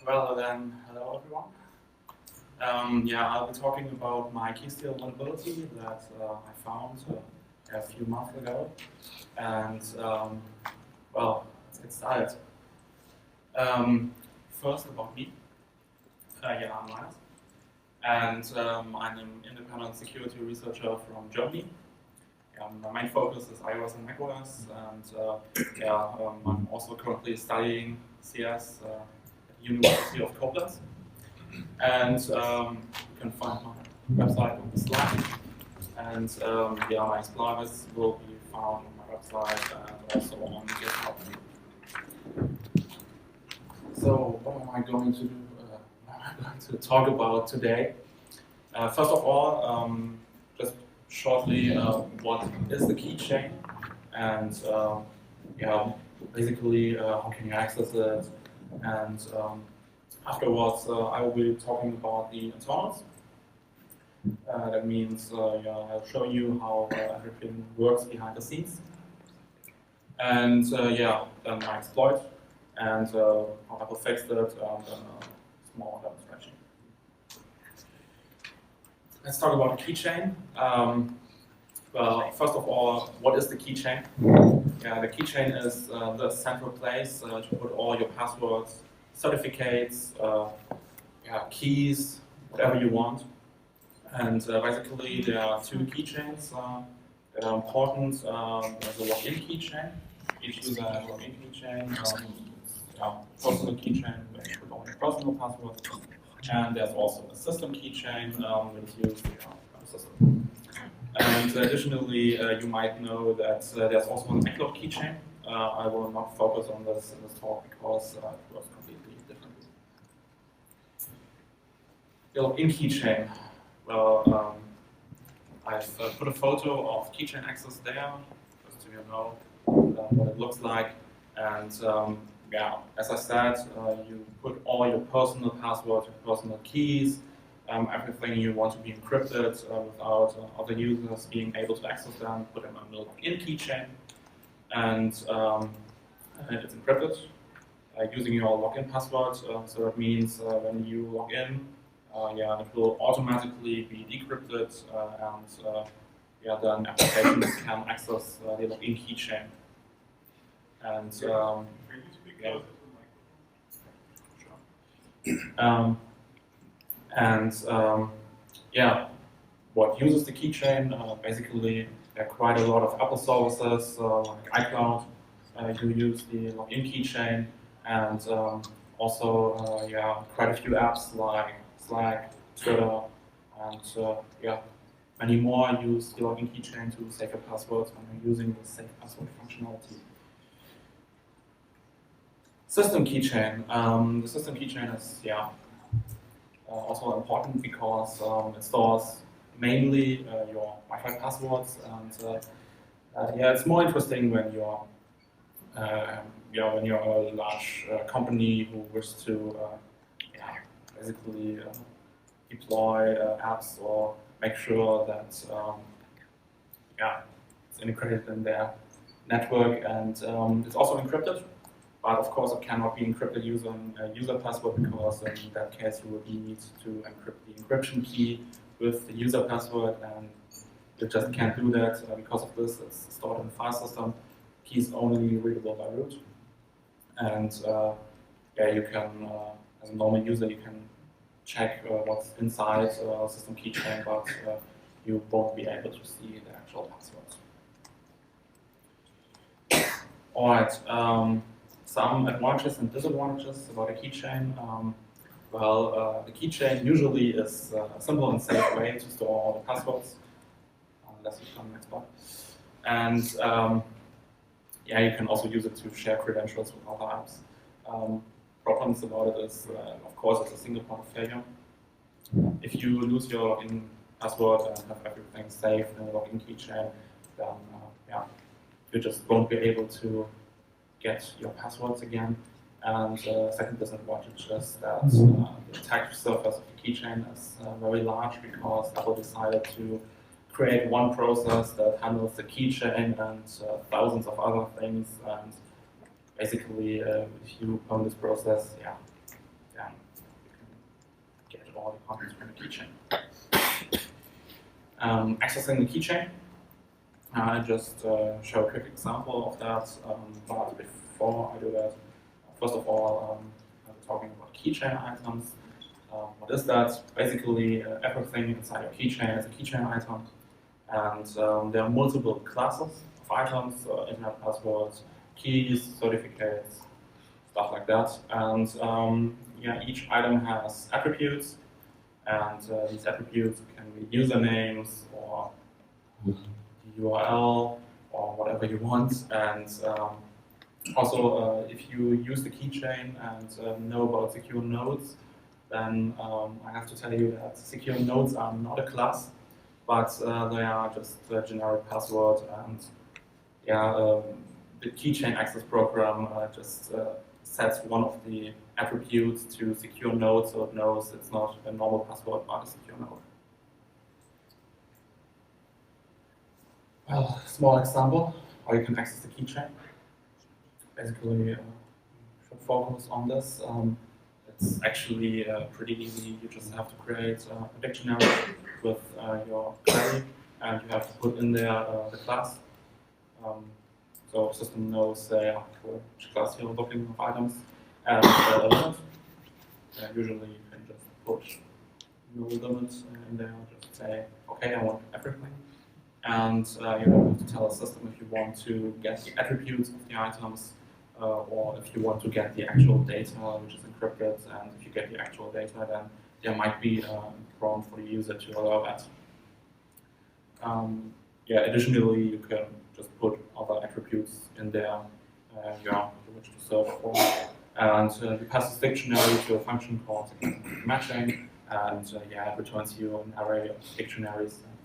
Well then, hello everyone. Yeah, I'll be talking about my KeySteal vulnerability that I found a few months ago. And well, let's get started. First about me. Yeah, I'm Linus. And I'm an independent security researcher from Germany. My main focus is iOS and macOS, and I'm also currently studying CS at the University of Koblenz. And you can find my website on the slide. And yeah, my explorers will be found on my website and also on GitHub. So what am I going to do? What am I going to talk about today? First of all, just shortly, what is the keychain? And yeah, basically, how can you access it? And afterwards, I will be talking about the internals. That means yeah, I'll show you how everything works behind the scenes. And yeah, then my exploit and how I will fix it, and then a small demonstration. Let's talk about the keychain. Well, first of all, what is the keychain? Yeah, the keychain is the central place to put all your passwords, certificates, yeah, keys, whatever you want. And basically, there are two keychains that are important. There's a login keychain. Each user has a login keychain. Yeah, personal keychain, where you put all your personal passwords. And there's also a system keychain that is used in the system. And additionally, you might know that there's also an iCloud keychain. I will not focus on this in this talk because it works completely differently. The login keychain. Well, I've put a photo of keychain access there, just so you know what it looks like. And yeah, as I said, you put all your personal passwords, your personal keys, everything you want to be encrypted without other users being able to access them, put them on the login keychain. And it's encrypted using your login password. So that means when you log in, yeah, it will automatically be decrypted, and yeah, then applications can access the login keychain. And yeah. Yeah, what uses the keychain? Basically, there are quite a lot of Apple services like iCloud. You use the login keychain, and also yeah, quite a few apps like Slack, Twitter, and yeah, many more use the login keychain to save your passwords when you're using the save password functionality. System keychain. The system keychain is yeah also important because it stores mainly your Wi-Fi passwords, and yeah, it's more interesting when you're yeah, when you're a large company who wishes to yeah, basically deploy apps or make sure that yeah, it's integrated in their network, and it's also encrypted. But of course, it cannot be encrypted using a user password, because in that case you would need to encrypt the encryption key with the user password, and you just can't do that because of this. It's stored in the file system. Key is only readable by root, and yeah, you can, as a normal user, you can check what's inside system keychain, but you won't be able to see the actual passwords. All right. Some advantages and disadvantages about a keychain. Well, the keychain usually is a simple and safe way to store all the passwords, unless you come next one. And yeah, you can also use it to share credentials with other apps. Problems about it is, of course, it's a single point of failure. If you lose your login password and have everything saved in a login keychain, then yeah, you just won't be able to get your passwords again. And second disadvantage is that the attack surface of the keychain is very large, because Apple decided to create one process that handles the keychain and thousands of other things. And basically, if you own this process, yeah, then you can get all the contents from the keychain. Accessing the keychain. I just show a quick example of that, but before I do that, first of all, I'm talking about keychain items. What is that? Basically, everything inside your keychain is a keychain item, and there are multiple classes of items, internet passwords, keys, certificates, stuff like that. And yeah, each item has attributes, and these attributes can be usernames or URL or whatever you want. And also, if you use the keychain and know about secure nodes, then I have to tell you that secure nodes are not a class, but they are just a generic password. And yeah, the keychain access program just sets one of the attributes to secure node, so it knows it's not a normal password but a secure node. Well, small example how you can access the keychain. Basically, you should focus on this. It's actually pretty easy. You just have to create a dictionary with your query, and you have to put in there the class. So the system knows which class you're looking of items, and a limit. Usually you can just put no limit in there, just say, okay, I want everything. And you don't have to tell the system if you want to get the attributes of the items, or if you want to get the actual data, which is encrypted. And if you get the actual data, then there might be a prompt for the user to allow that. Yeah, additionally, you can just put other attributes in there you wish to search for. And you pass this dictionary to a function called matching, and yeah, it returns you an array of dictionaries. And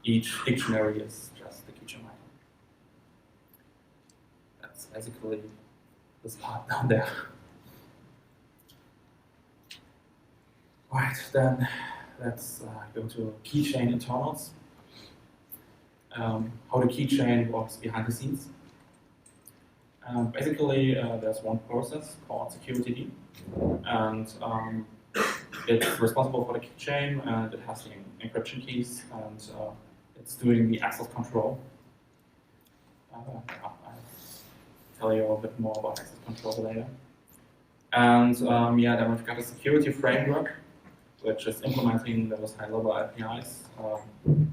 each dictionary is just the keychain item. That's basically this part down there. Right, then let's go to keychain internals. How the keychain works behind the scenes. Basically, there's one process called security, and it's responsible for the keychain, and it has the encryption keys, and it's doing the access control. I'll tell you a bit more about access control later. And yeah, then we've got a security framework, which is implementing those high-level APIs.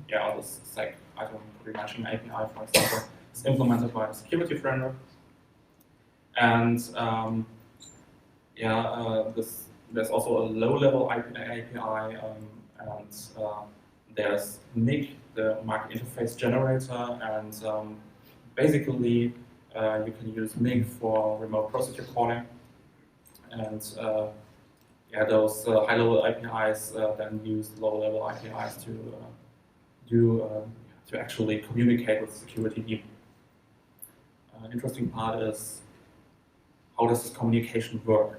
Yeah, this sec item prevention API, for example, is implemented by a security framework. And yeah, there's also a low-level API, and there's MIG, the market interface generator, and basically you can use MIG for remote procedure calling. And yeah, those high-level APIs then use low-level APIs to actually communicate with the security team. Interesting part is how does this communication work?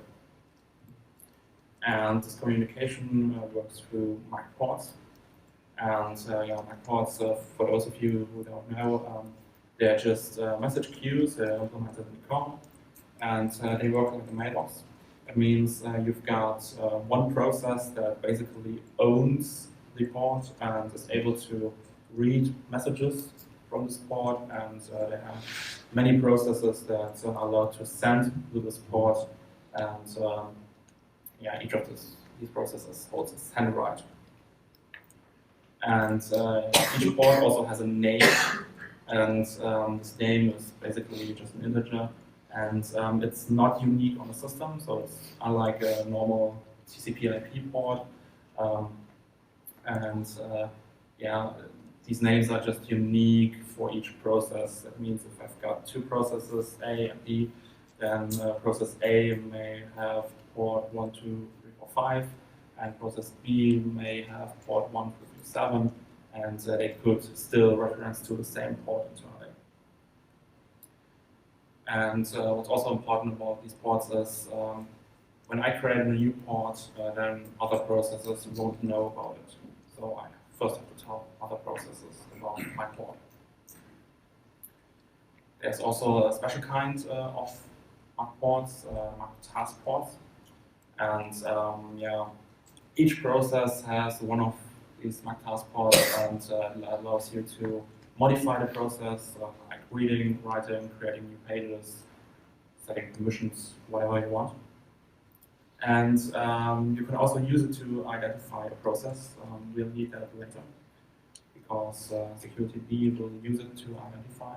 And this communication works through MAC ports. And yeah, MAC ports, for those of you who don't know, they're just message queues implemented in the core, and they work like a mailbox. That means you've got one process that basically owns the port and is able to read messages from this port, and they have many processes that are allowed to send to this port, and yeah, each of these processes holds a send right. And each port also has a name, and this name is basically just an integer, and it's not unique on the system, so it's unlike a normal TCP/IP port. And yeah, these names are just unique for each process. That means if I've got two processes, A and B, then process A may have port 1, 2, 3, 4, 5, and process B may have port 1, 2, 3, 7, and they could still reference to the same port internally. And what's also important about these ports is when I create a new port, then other processes won't know about it. So I first have to tell other processes about my port. There's also a special kind of MAC ports, MAC task ports. And yeah, each process has one of these Mac task pods, and allows you to modify the process, like reading, writing, creating new pages, setting permissions, whatever you want. And you can also use it to identify a process. We'll need that later, because security B will use it to identify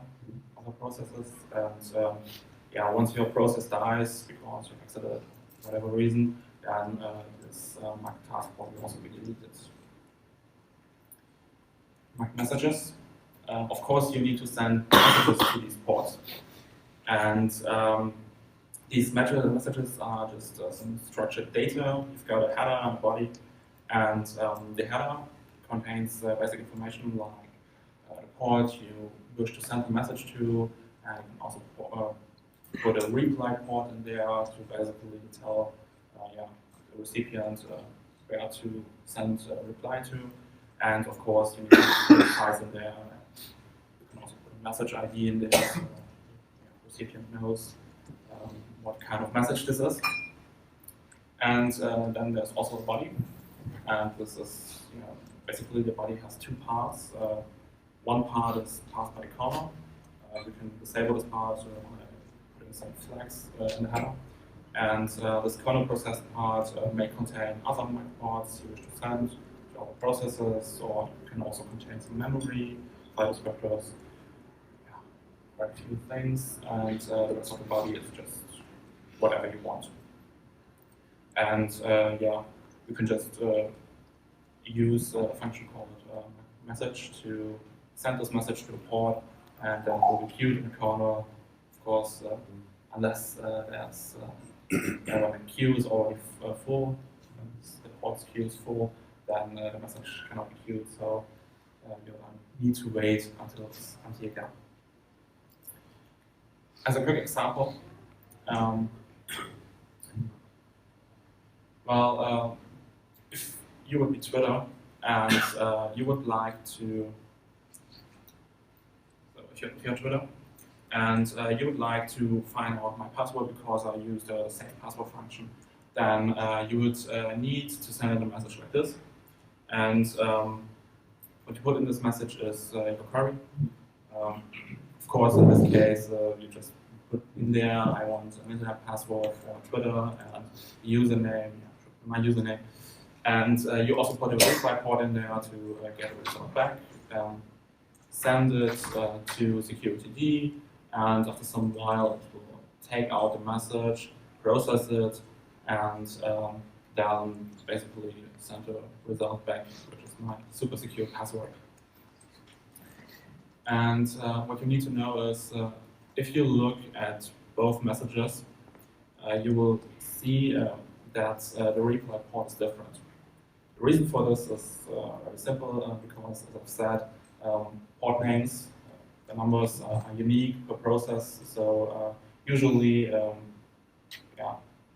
other processes. And yeah, once your process dies because you exited for whatever reason, then this Mac task pod will also be deleted. Mac messages. Of course, you need to send messages to these ports. And these messages are just some structured data. You've got a header and a body. And the header contains basic information like the port you wish to send the message to, and you can also put a reply port in there to basically tell the recipient where to send a reply to. And of course, you need to put a size in there. You can also put a message ID in there, so the recipient knows what kind of message this is. And then there's also a body, and this is basically the body has two parts. One part is passed by the comma. We can disable this part, putting some flags in the header. And this kernel process part may contain other Mac ports you wish to send to other processes, or it can also contain some memory, file descriptors, quite a few things. And the rest of the body is just whatever you want. And yeah, you can just use a function called message to send this message to the port, and then will be queued in the kernel. Of course, unless there's when the queue is already full, the port's queue is full, then the message cannot be queued. So you need to wait until you get. As a quick example, well, if you would be Twitter and you would like to, so if you're Twitter and you would like to find out my password because I used a save password function, then you would need to send in a message like this. And what you put in this message is your query. Of course, in this case, you just put in there, I want an internet password for Twitter and username, my username. And you also put a reply port in there to get a result back. Send it to security D, and after some while it will take out the message, process it, and then basically send a result back, which is my super secure password. And what you need to know is if you look at both messages, you will see that the reply port is different. The reason for this is very simple, because, as I've said, port names, the numbers are unique per process. So usually,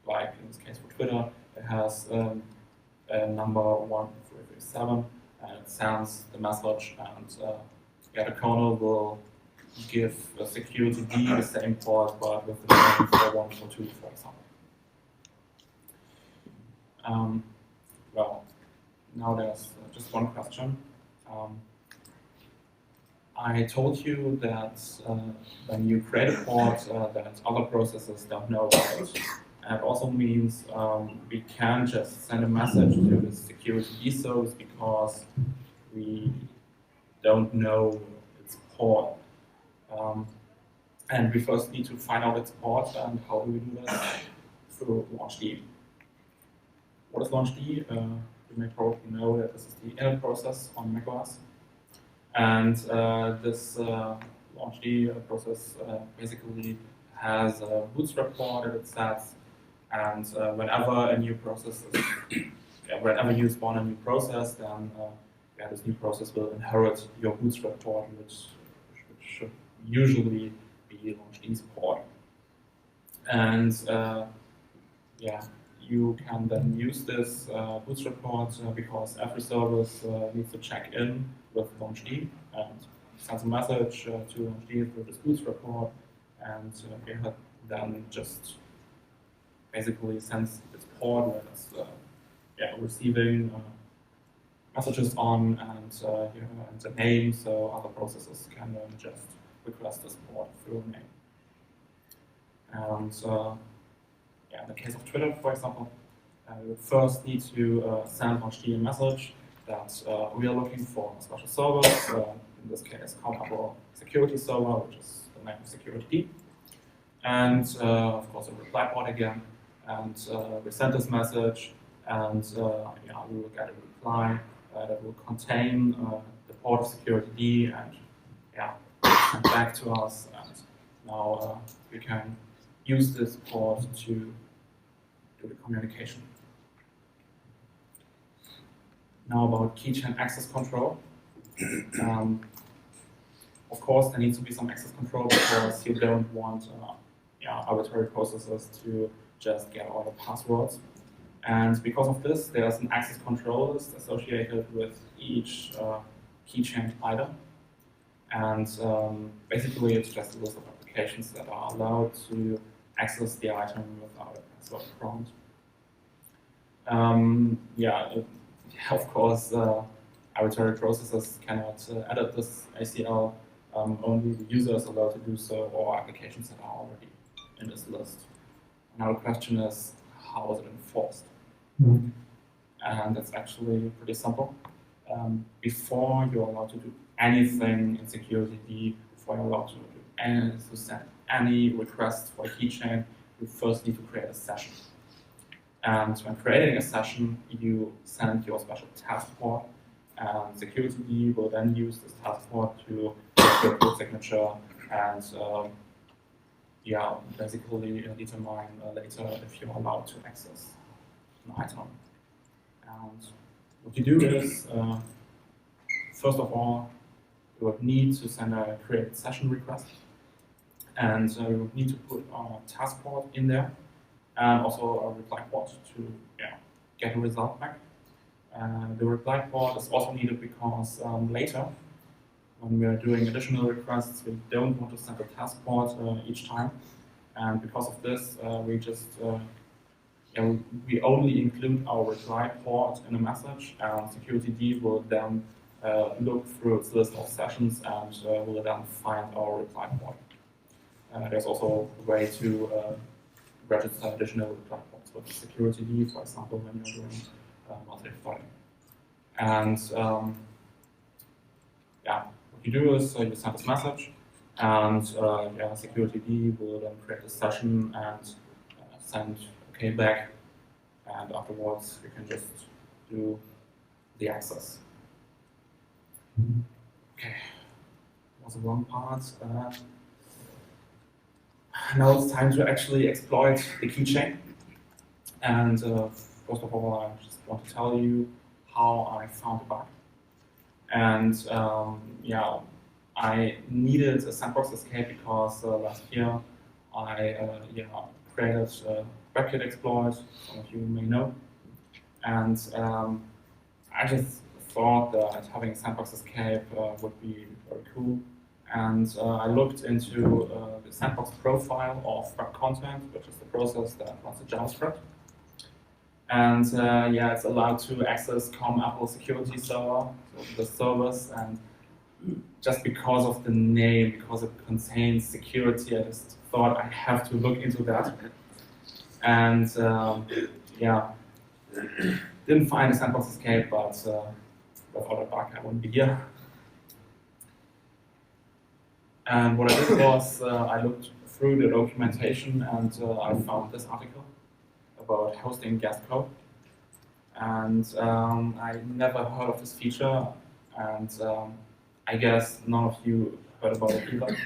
like in this case for Twitter, it has a number 1337, and it sends the message, and the kernel will give a security D the same port, but with the name 4142, for example. Well, now there's just one question. I told you that when you create a port, that other processes don't know about it. And it also means we can't just send a message to the security D service because we don't know its port. And we first need to find out its port, and how do we do that? Through launchd. What is launchd? You may probably know that this is the init process on macOS. And this launchd process basically has a bootstrap port that it sets, and whenever a new process is, whenever you spawn a new process, then this new process will inherit your bootstrap port, which should usually be launchd's port. And you can then use this bootstrap port because every service needs to check in with launchd and sends a message to launchd through this bootstrap port, and then just basically sends its port where it's receiving messages on, and and the name, so other processes can just request this port through a name. And in the case of Twitter, for example, you first need to send on HTTP message that we are looking for a special server. In this case, our security server, which is the name of security. And of course, a reply port again. And we send this message, and we will get a reply that will contain the port of security D, and send back to us. And now we can use this port to do the communication. Now about keychain access control. Of course, there needs to be some access control because you don't want arbitrary processes to just get all the passwords. And because of this, there's an access control list associated with each keychain item. And basically, it's just a list of applications that are allowed to access the item without a password prompt. Of course, arbitrary processes cannot edit this ACL. Only the user is allowed to do so, or applications that are already in this list. Now the question is, how is it enforced? And that's actually pretty simple. Before you're allowed to do anything in security D, before you're allowed to send any requests for a keychain, you first need to create a session. And when creating a session, you send your special task port, and security D will then use this task port to get your code signature and basically determine later if you're allowed to access an item. And what you do is, first of all, you would need to send a create session request, and you would need to put a task port in there, and also a reply port to get a result back. The reply port is also needed because later, when we are doing additional requests, we don't want to send a task port each time. And because of this, we only include our reply port in a message, and security D will then look through its list of sessions and will then find our reply port. There's also a way to register additional reply ports with security D, for example, when you're doing multi-threading. And what you do is you send this message, and security D will then create a session and send OK back, and afterwards you can just do the access. Okay, that was the wrong part. Now it's time to actually exploit the keychain. And first of all, I just want to tell you how I found the bug. And I needed a sandbox escape because last year I created a WebKit exploit, some of you may know. And I just thought that having a sandbox escape would be very cool. And I looked into the sandbox profile of web content, which is the process that runs the JavaScript. And it's allowed to access COM Apple security server, so the servers. And just because of the name, because it contains security, I just thought I have to look into that. And didn't find a sandbox escape, but without a bug, I wouldn't be here. And what I did was I looked through the documentation, and I found this article about hosting guest code. And I never heard of this feature, and I guess none of you heard about it either.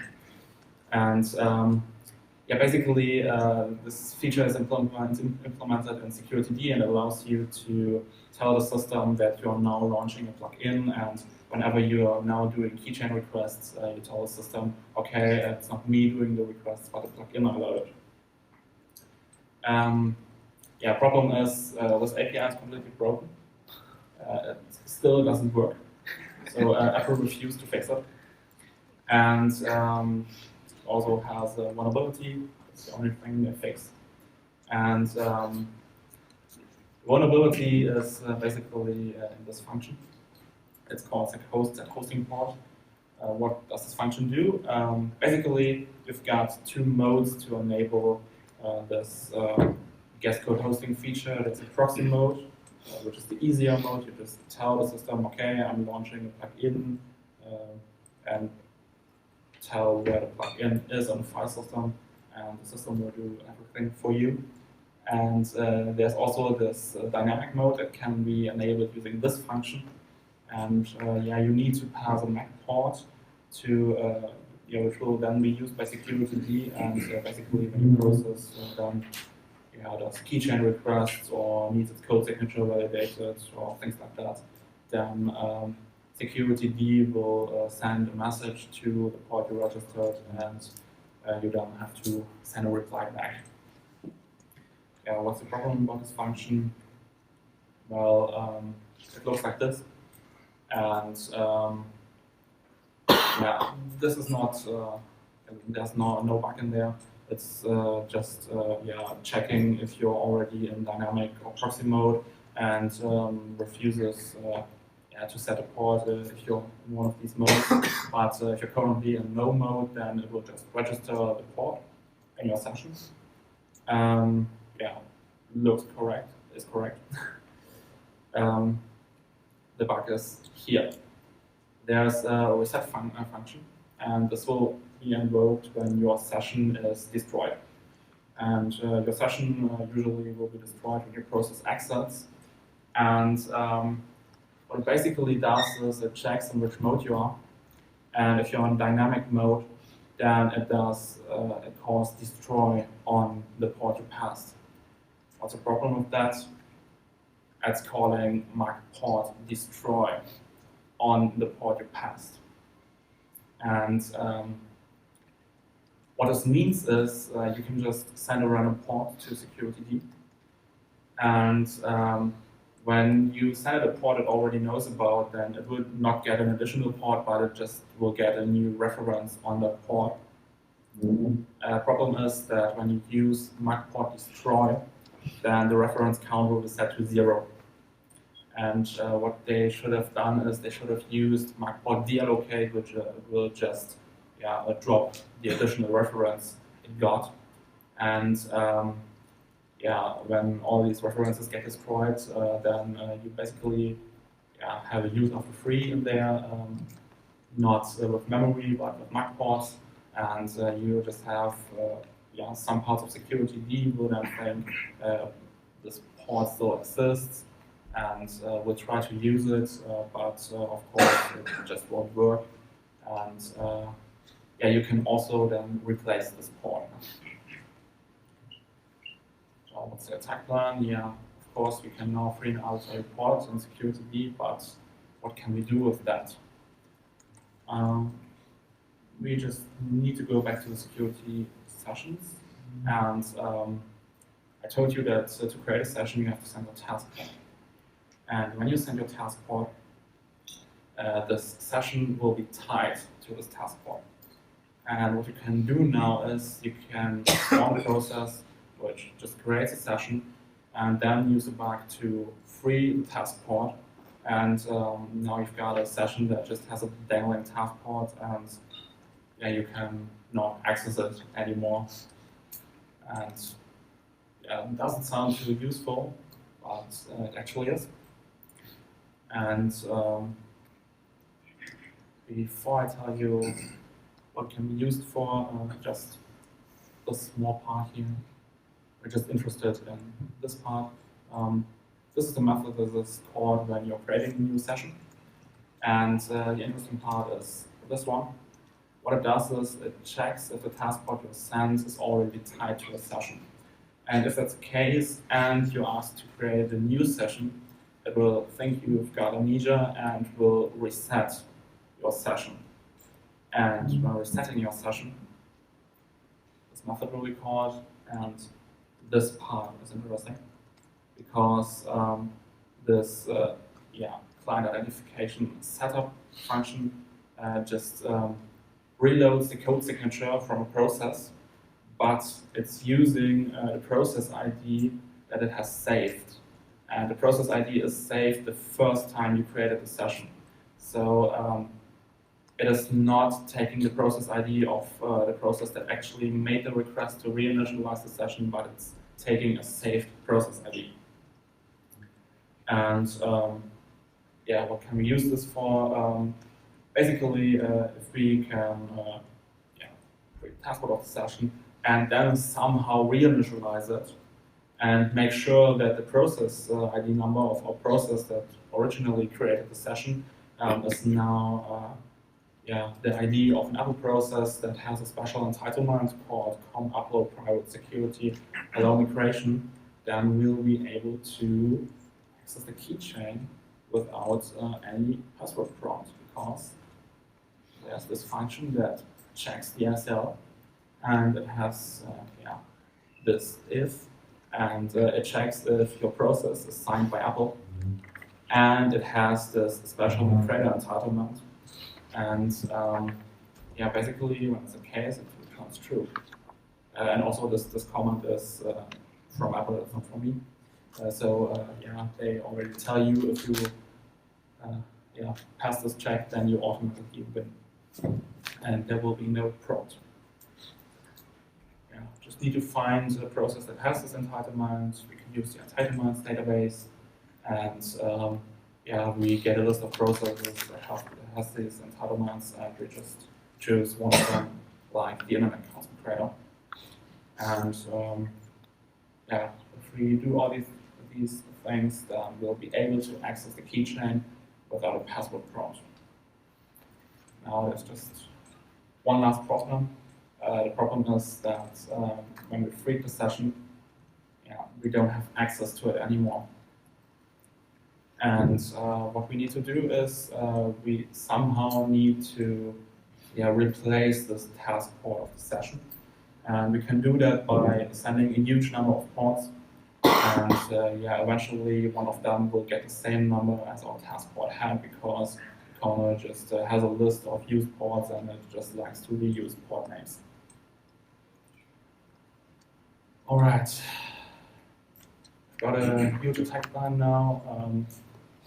And basically this feature is implemented in security D and allows you to tell the system that you are now launching a plugin, and whenever you are now doing keychain requests, you tell the system, okay, it's not me doing the requests, but the plugin I loaded. Problem is this API is completely broken. It still doesn't work. So Apple refused to fix it. And also has a vulnerability. It's the only thing they fix. And Vulnerability is basically in this function. It's called set hosting port. What does this function do? Basically, you've got two modes to enable this guest code hosting feature. That's a proxy mode, which is the easier mode. You just tell the system, okay, I'm launching a plugin, and tell where the plugin is on the file system, and the system will do everything for you. And there's also this dynamic mode that can be enabled using this function. And yeah, you need to pass a MAC port to, which will then be used by security. And basically, when you process does keychain requests or needs its code signature validated or things like that, then security D will send a message to the port you registered, and you don't have to send a reply back. Yeah, what's the problem about this function? Well, it looks like this, and yeah, this is not. There's no bug in there. It's just checking if you're already in dynamic or proxy mode, and refuses to set a port if you're in one of these modes. But if you're currently in no mode, then it will just register the port in your sessions. Yeah, looks correct, is correct. The bug is here. There's a reset function, and this will be invoked when your session is destroyed. And your session usually will be destroyed when your process exits. And what it basically does is it checks in which mode you are. And if you're in dynamic mode, then it calls destroy on the port you passed. What's the problem with that? It's calling mark port destroy on the port you passed. And what this means is you can just send a random port to security D. And when you send it a port it already knows about, then it will not get an additional port, but it just will get a new reference on that port. Problem is that when you use mark port destroy, then the reference count will be set to 0. And what they should have done is they should have used mark port deallocate, which will just drop the additional reference it got. And when all these references get destroyed, then you basically have a use of the free in there, not with memory, but with mark ports. And you just have some parts of security D will then think this port still exists, and we'll try to use it, but of course it just won't work. And you can also then replace this port. So what's the attack plan? Yeah, of course we can now free and out a port in security D, but what can we do with that? We just need to go back to the security sessions, and I told you that to create a session you have to send a task port. And when you send your task port, this session will be tied to this task port. And what you can do now is you can spawn a process which just creates a session and then use a bug to free the task port. And now you've got a session that just has a dangling task port, and you can not access it anymore. And it doesn't sound too useful, but it actually is. And before I tell you what can be used for, just this small part here. We're just interested in this part. This is the method that is called when you're creating a new session. And the interesting part is this one. What it does is it checks if the task port you sent is already tied to a session. And if that's the case and you're asked to create a new session, it will think you've got amnesia and will reset your session. And when resetting your session, this method will be called, and this part is interesting because this client identification setup function just reloads the code signature from a process, but it's using the process ID that it has saved. and the process ID is saved the first time you created the session. So it is not taking the process ID of the process that actually made the request to reinitialize the session, but it's taking a saved process ID. And yeah, what can we use this for? Basically, if we can create the passport of the session and then somehow reinitialize it and make sure that the process ID number of our process that originally created the session is now the ID of an Apple process that has a special entitlement called com upload private security allow migration, then we'll be able to access the keychain without any password prompt, because there's this function that checks the SL, and it has this if, and it checks if your process is signed by Apple, and it has this special creator entitlement, and basically when it's the case, it returns true. And also this comment is from Apple, it's not from me. They already tell you if you pass this check, then you automatically win, and there will be no prompt. Just need to find a process that has this entitlement. We can use the entitlements database, and we get a list of processes that has these entitlements, and we just choose one of them, like the internet content creator. And if we do all these things, then we'll be able to access the keychain without a password prompt. Now there's just one last problem. The problem is that when we freak the session, we don't have access to it anymore. And what we need to do is we somehow need to replace this task port of the session. And we can do that by sending a huge number of ports. And eventually one of them will get the same number as our task port had, because the kernel just has a list of used ports and it just likes to reuse port names. All right, I've got a huge attack plan now,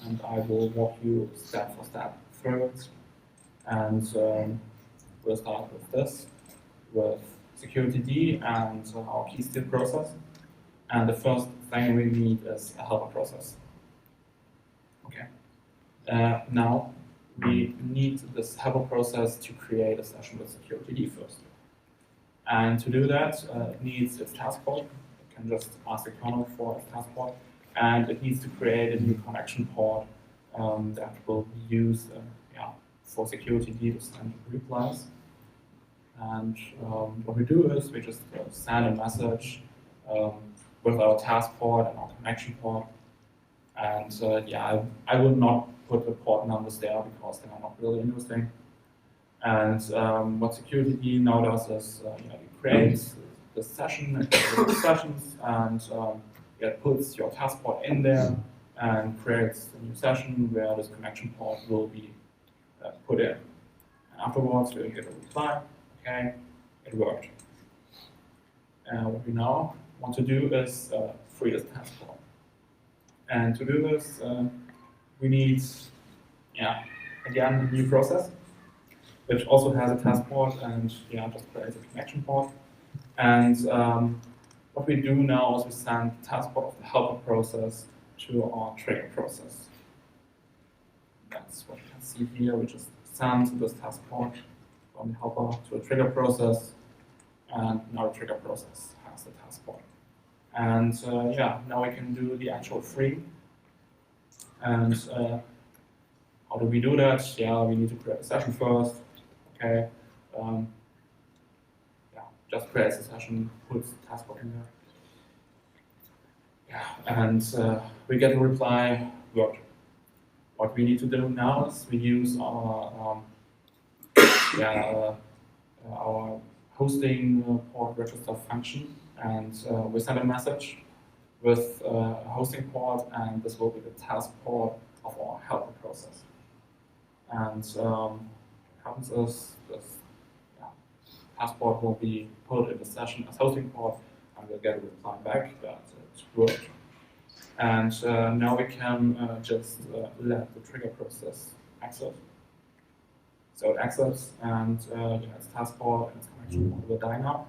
and I will walk you step for step through it. And we'll start with this, with security D and our KeySteal process. And the first thing we need is a helper process. Okay. Now we need this helper process to create a session with security D first. And to do that, it needs its task port. It can just ask the kernel for its task port, and it needs to create a new connection port that will be used for security D to send replies. And what we do is we just send a message with our task port and our connection port. And I will not put the port numbers there because they are not really interesting. And what security D now does is it creates the session, it creates sessions, and it puts your task port in there and creates a new session where this connection port will be put in. And afterwards, we'll get a reply. Okay, it worked. What we now want to do is free this task port. And to do this, we need, again, a new process, which also has a task port and just creates a connection port. And what we do now is we send the task port of the helper process to our trigger process. That's what you can see here. We just send this task port from the helper to a trigger process, and now the trigger process has the task port. And now we can do the actual free. And how do we do that? We need to create a session first. Okay, just creates a session, puts the task port in there. And we get a reply, worked. What we need to do now is we use our hosting port register function, and we send a message with a hosting port, and this will be the task port of our helper process. And what happens is this task port will be put in the session as hosting port, and we'll get a reply back that it worked. And now we can just let the trigger process exit. So it exits, and yeah, its task port and its connection port will die now.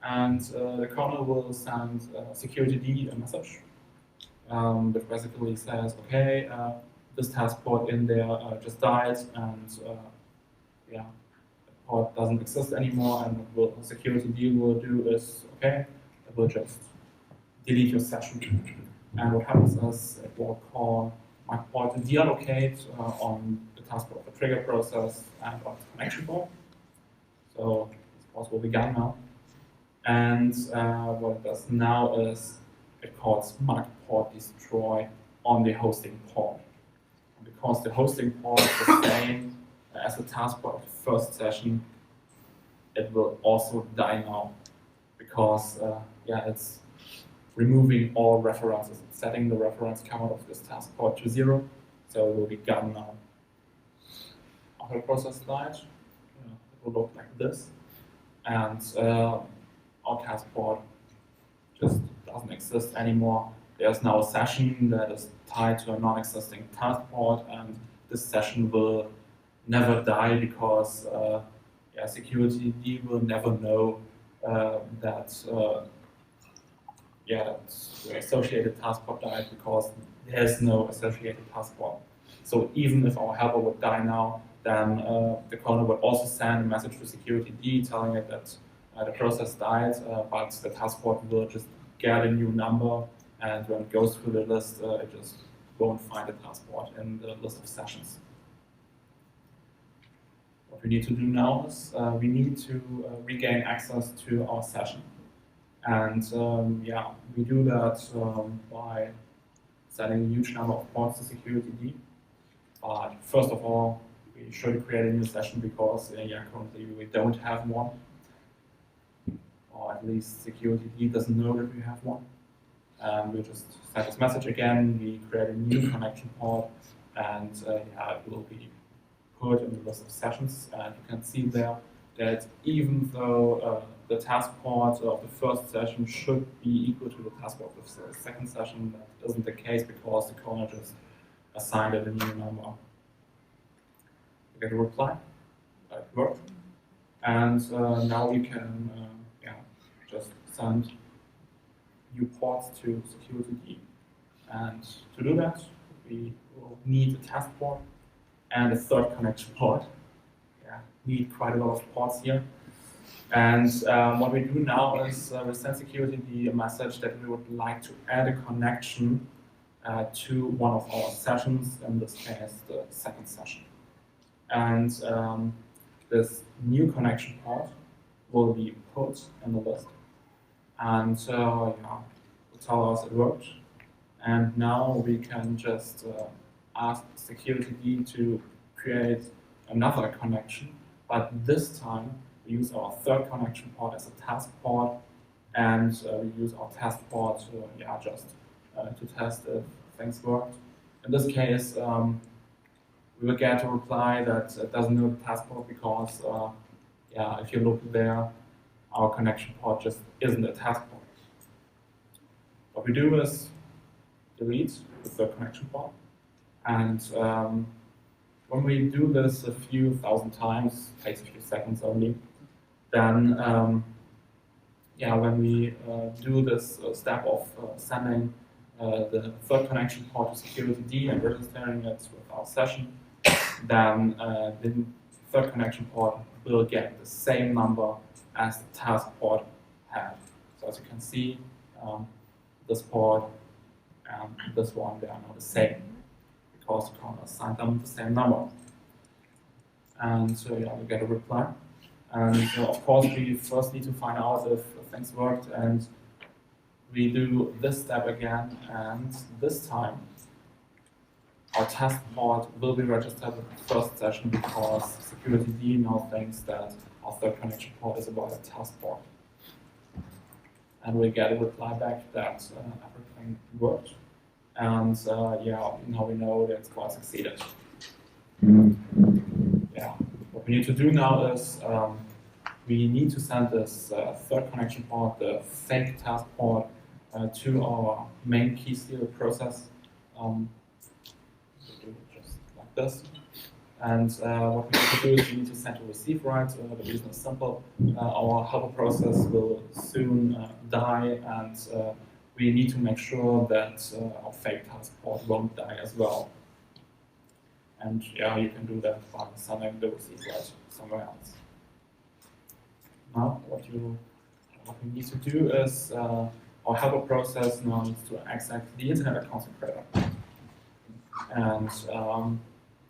And the kernel will send security D a message, which basically says, okay, this task port in there just died, and yeah, the port doesn't exist anymore. And what security D will do is, okay, it will just delete your session. And what happens is it will call my port to deallocate on the task port of the trigger process and on the connection port. So this port will be gone now. And what it does now is it calls mark port destroy on the hosting port. And because the hosting port is the same as the task port of the first session, it will also die now because yeah, it's removing all references, it's setting the reference count of this task port to 0, so it will be gone now. After the process died, it will look like this, and our task port just doesn't exist anymore. There's now a session that is tied to a non-existing task port, and this session will never die because yeah, security D will never know that yeah, that the associated task port died because there's no associated task port. So even if our helper would die now, then the kernel would also send a message to security D telling it that the process died, but the task port will just get a new number, and when it goes through the list, it just won't find the task port in the list of sessions. What we need to do now is we need to regain access to our session. And yeah, we do that by setting a huge number of ports to security D. But first of all, we should create a new session because yeah, currently we don't have one. Or at least security D doesn't know that we have one. And we just set this message again, we create a new connection port, and yeah, it will be put in the list of sessions. And you can see there that even though the task port of the first session should be equal to the task port of the second session, that isn't the case because the kernel just assigned it a new number. We get a reply, it worked, and now we can yeah, just send new ports to security D. And to do that, we will need a task port and a third connection port. Yeah, need quite a lot of ports here. And what we do now is we send security D a message that we would like to add a connection to one of our sessions, in this case the second session. And this new connection port will be put in the list. And yeah, will tell us it worked. And now we can just ask security D to create another connection, but this time we use our third connection port as a task port, and we use our task port to, yeah, just to test if things worked. In this case, we will get a reply that it doesn't know the task port because, yeah, if you look there, our connection port just isn't a task port. What we do is delete the third connection port, and when we do this a few thousand times, takes a few seconds only, then yeah, when we do this step of sending the third connection port to security D and registering it with our session, then the third connection port will get the same number as the task port had. So as you can see, this port and this one, they are now the same, because the kernel assigned them the same number. And so yeah, we get a reply. And of course, we first need to find out if things worked, and we do this step again, and this time our task port will be registered with the first session because security D now thinks that our third connection port is about a task port. And we get a reply back that everything worked. And yeah, now we know that it's quite succeeded. Yeah, what we need to do now is we need to send this third connection port, the fake task port, to our main KeySteal process. Do just like this. And what we need to do is we need to send a receive right. The reason is simple. Our helper process will soon die, and we need to make sure that our fake task port won't die as well. And yeah, you can do that by sending the receive right somewhere else. Now, what we need to do is our helper process now needs to access the internet account creator. And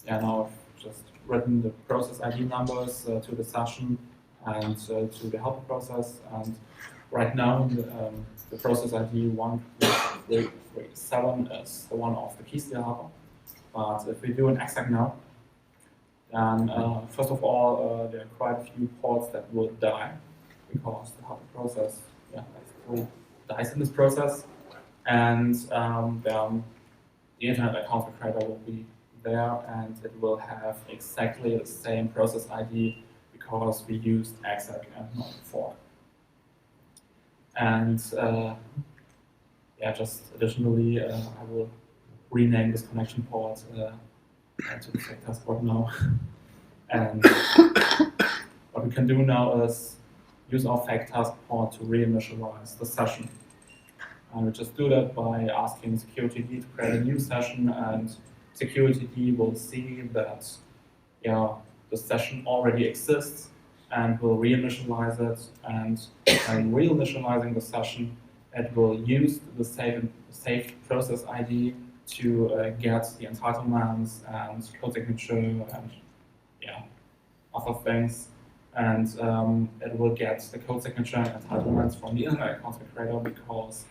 yeah, now I've just written the process ID numbers to the session and to the helper process. And right now, the process ID 1337 is the one of the KeySteal helper. But if we do an exec now, then first of all, there are quite a few ports that will die because the helper process basically dies in this process. And then the internet account creator will be there, and it will have exactly the same process ID because we used exec and not fork. And yeah, just additionally, I will rename this connection port to the fake task port now. And what we can do now is use our fake task port to reinitialize the session. And we just do that by asking security D to create a new session, and security D will see that the session already exists and will reinitialize it. And by reinitializing the session, it will use the saved process ID to get the entitlements and code signature and other things. And it will get the code signature and entitlements from the internet account creator because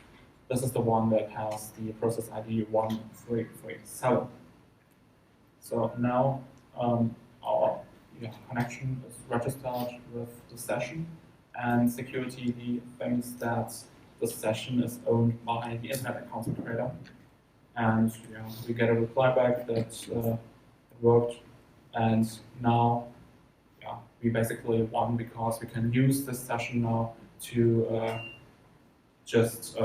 this is the one that has the process ID 1337. So now our connection is registered with the session, and security thinks that the session is owned by the internet account creator. And we get a reply back that it worked, and now we basically won because we can use this session now to just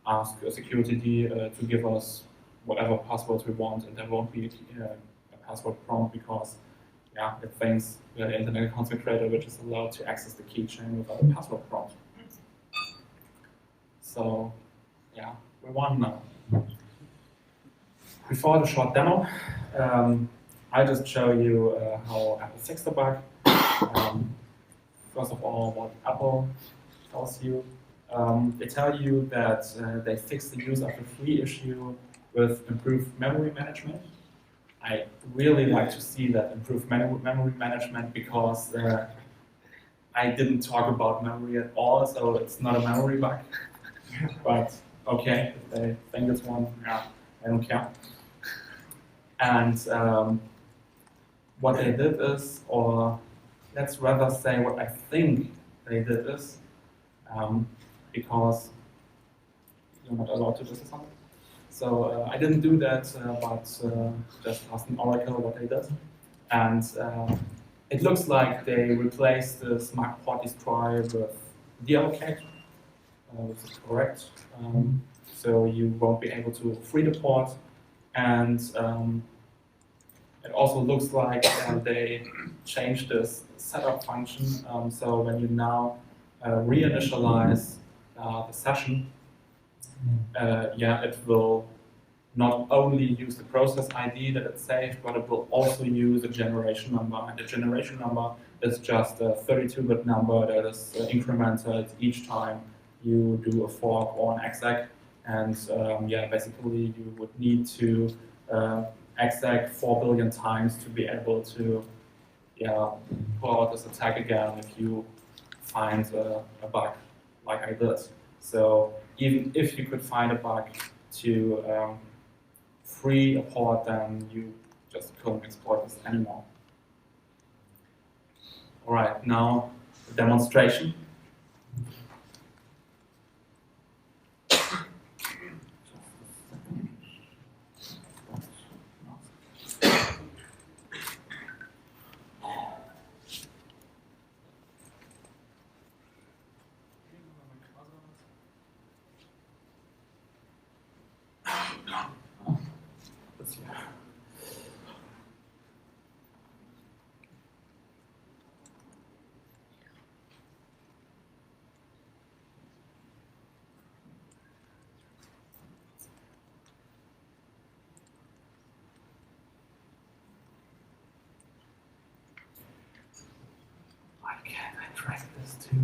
ask a security D to give us whatever passwords we want, and there won't be a password prompt because it thinks we are the internet account creator, which is allowed to access the keychain without a password prompt. So we won now. Before the short demo, I'll just show you how Apple fixed the bug. First of all, what Apple tells you. They tell you that they fixed the use after free issue with improved memory management. I really like to see that improved memory management because I didn't talk about memory at all, so it's not a memory bug. But okay, if they think it's one, I don't care. And what they did is, or let's rather say what I think they did is, because you're not allowed to do something. So I didn't do that, but just asked an Oracle what they did. And it looks like they replaced the smart port destroy with deallocate, which is correct. So you won't be able to free the port. And it also looks like they changed this setup function. So when you now reinitialize the session, it will not only use the process ID that it saved, but it will also use a generation number. And the generation number is just a 32-bit number that is incremented each time you do a fork or an exec. And basically you would need to exec 4 billion times to be able to pull out this attack again if you find a bug like I did. So even if you could find a bug to free a port, then you just couldn't exploit this anymore. All right, now the demonstration. drag this to.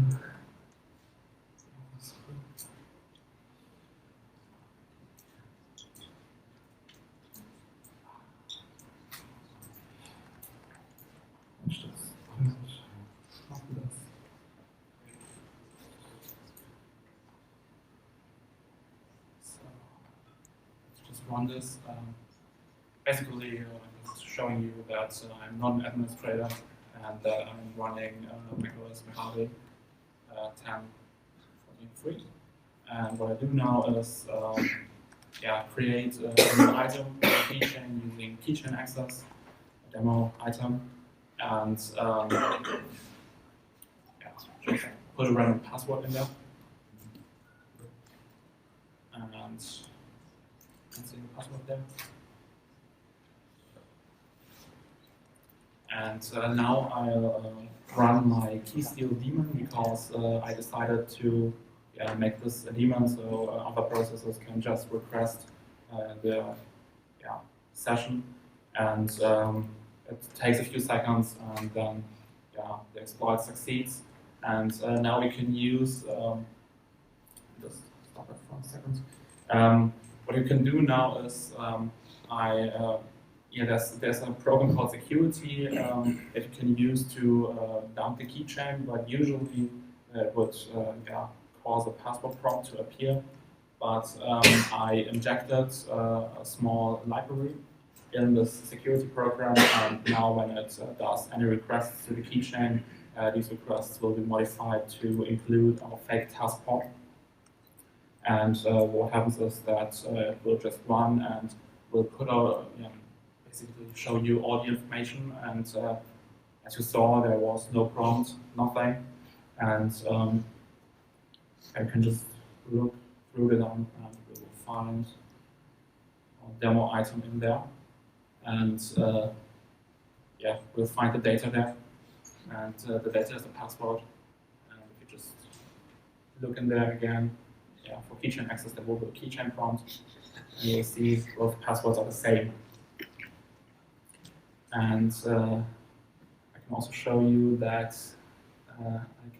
Run this. Basically, I'm just showing you that I'm not an administrator and that I'm running macOS Mojave 10.14.3. And what I do now is create a new item, a keychain using keychain access, a demo item, and just put a random password in there. And see the password there. And now I'll run my KeySteal daemon because I decided to make this a daemon so other processors can just request the session, and it takes a few seconds, and then the exploit succeeds. And now we can use just stop it for a second. What you can do now is there's a program called security that you can use to dump the keychain, but usually it would cause a password prompt to appear. But I injected a small library in this security program, and now when it does any requests to the keychain, these requests will be modified to include our fake taskbar. And what happens is that it will just run and will put out, basically show you all the information. And as you saw, there was no prompt, nothing. And I can just look through it and we will find a demo item in there. And we'll find the data there. And the data is the password. And if you just look in there again, for keychain access, there will be a keychain prompt, and you'll see both passwords are the same. And I can also show you that I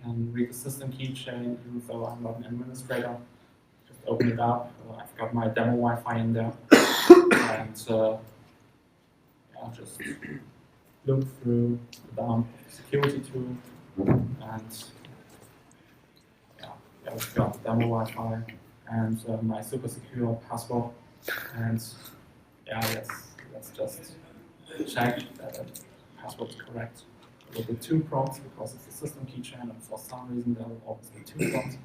can read the system keychain even though I'm not an administrator. Just open it up. I've got my demo Wi-Fi in there, and just look through the dump security tool, and we've got demo Wi-Fi and my super secure password. And let's just check that the password is correct. There will be two prompts because it's a system keychain, and for some reason there will always be two prompts.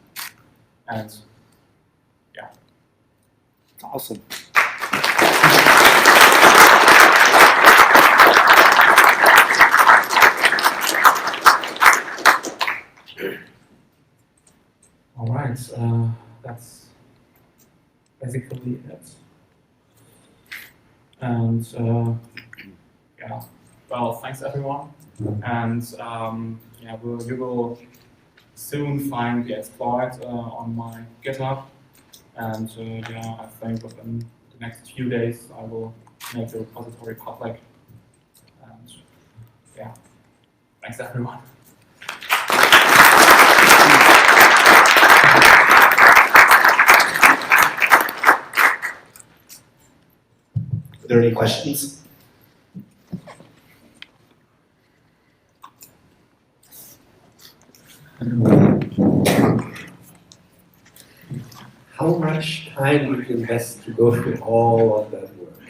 And awesome. All right, that's basically it. And well, thanks everyone. And you will soon find the exploit on my GitHub. And I think within the next few days I will make the repository public. And thanks everyone. Are there any questions? How much time did you invest to go through all of that work?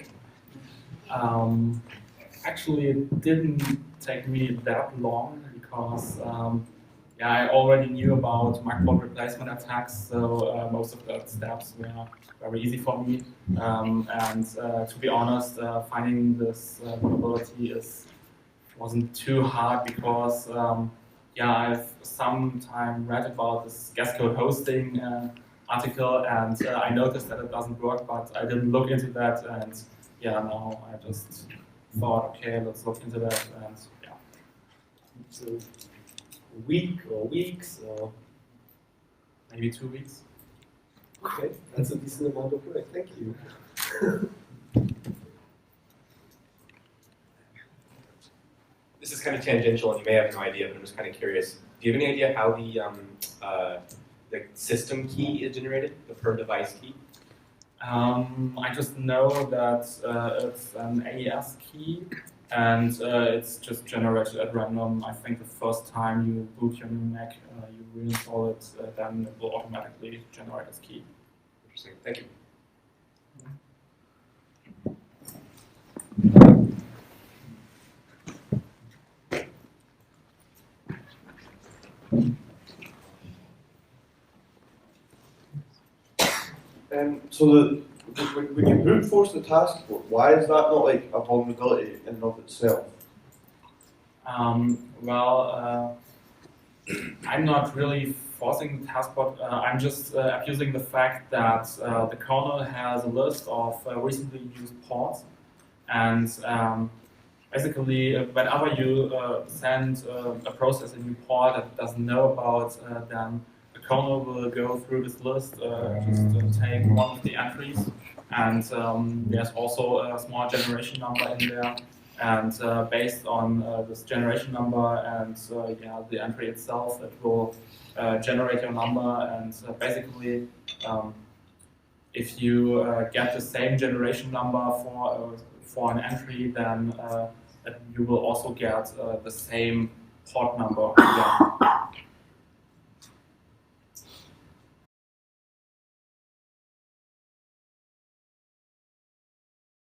Actually, it didn't take me that long because I already knew about microphone replacement attacks, so most of the steps were very easy for me. And to be honest, finding this vulnerability wasn't too hard because I've sometime read about this guest code hosting article, and I noticed that it doesn't work, but I didn't look into that, and now I just thought, okay, let's look into that, and So a week or weeks or maybe 2 weeks. okay, that's a decent amount of work. Thank you. Is this is kind of tangential, and you may have no idea, but I'm just kind of curious. Do you have any idea how the system key is generated, the per device key? I just know that it's an AES key, and it's just generated at random. I think the first time you boot your new Mac, you reinstall it, then it will automatically generate this key. Interesting. Thank you. So when you brute force the task, why is that not like a vulnerability in and of itself? Well, I'm not really forcing the taskbot. I'm just abusing the fact that the kernel has a list of recently used ports, and basically, whenever you send a process a new port that it doesn't know about, then the kernel will go through this list, just take one of the entries, and there's also a small generation number in there. And based on this generation number and yeah, the entry itself, it will generate your number. And basically, if you get the same generation number for an entry, then you will also get the same port number again.